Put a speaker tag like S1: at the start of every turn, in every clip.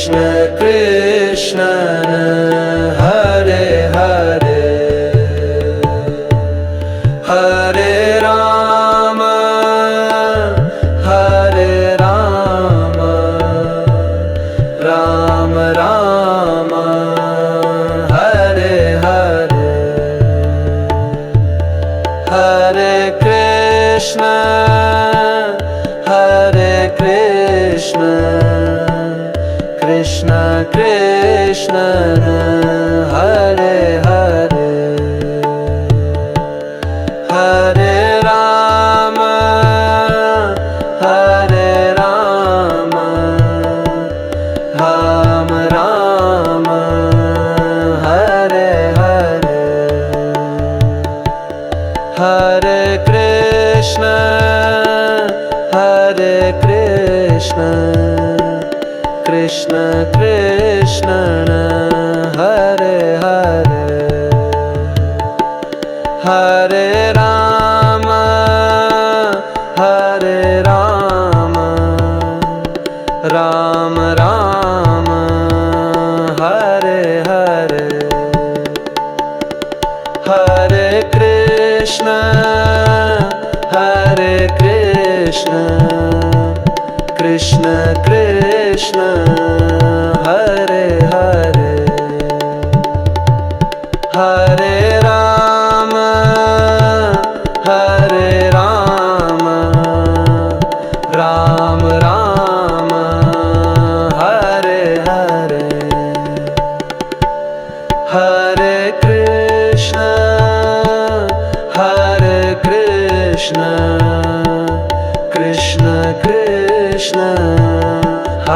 S1: Krishna Hare Hare Hare Ram Ram Ram Hare Hare Hare Krishna Krishna Krishna Hare Hare Hare Ram Ram Ram Hare Hare Hare Krishna Krishna Krishna Hare Hare Hare Ram Ram Ram Hare Hare Hare Krishna Krishna Krishna Hare Hare Hare Ram Ram Ram Hare Hare Hare Krishna Krishna Krishna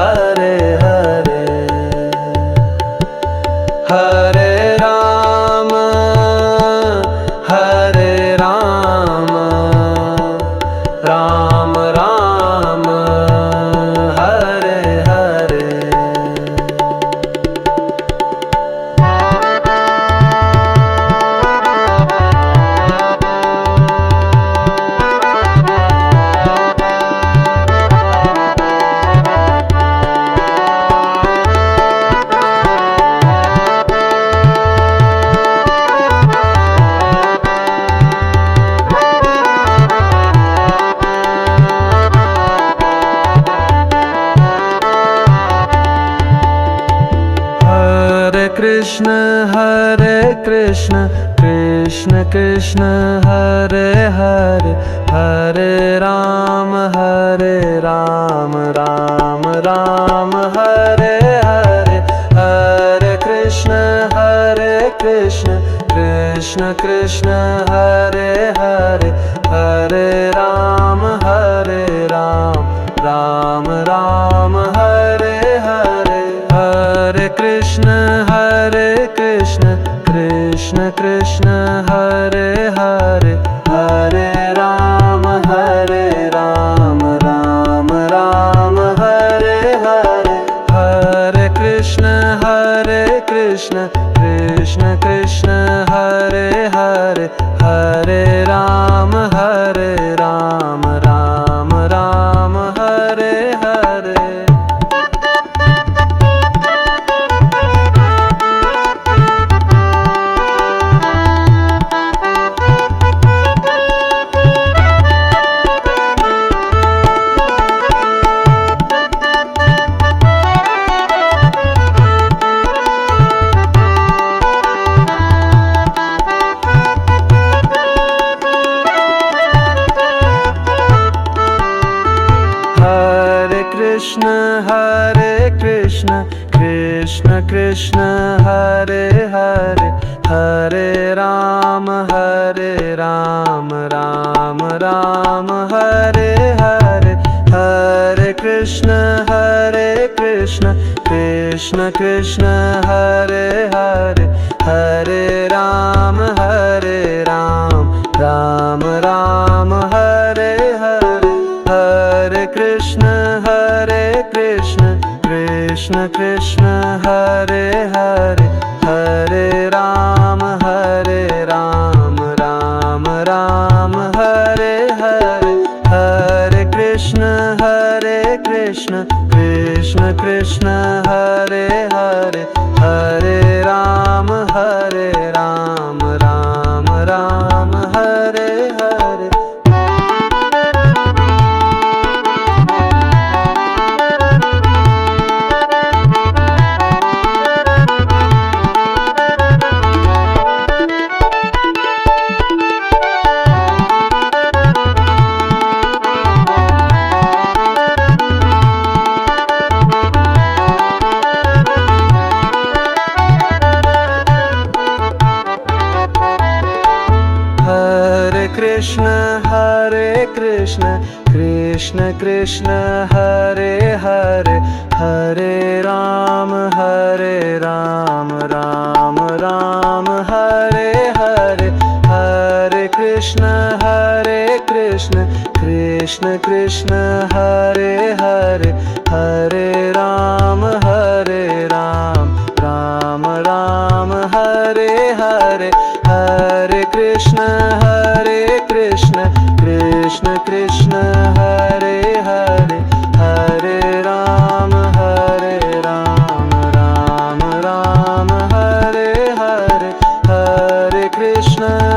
S1: Hare Hare Hare Ram Ram Ram Hare Hare Krishna Krishna Krishna Hare Hare Hare Ram Ram Ram Hare Hare Hare Krishna Krishna Krishna Hare Hare Hare Ram Ram Ram Hare Hare Hare Krishna Krishna Krishna Hare Hare Hare Ram Ram Ram Hare Hare Hare Krishna Krishna Krishna Hare Hare Hare Ram Ram Ram Hare Hare Krishna Krishna Hare Hare Hare Ram Ram Hare Hare Hare Krishna Krishna Krishna Hare Hare Hare Ram Ram Hare Hare Hare Krishna Krishna Krishna Hare Hare Hare Ram Ram Ram Hare Hare Hare Krishna Krishna Hare Krishna Krishna Krishna Hare Hare Hare Ram Ram Ram Hare Hare Krishna Hare Krishna Krishna Krishna Hare Hare Hare Ram Ram Ram Hare Hare Hare Krishna Krishna Krishna Hare Hare Hare Ram Ram Ram Hare Hare Hare Krishna Krishna Krishna Hare Hare Hare Ram Ram Ram Hare Hare Hare Krishna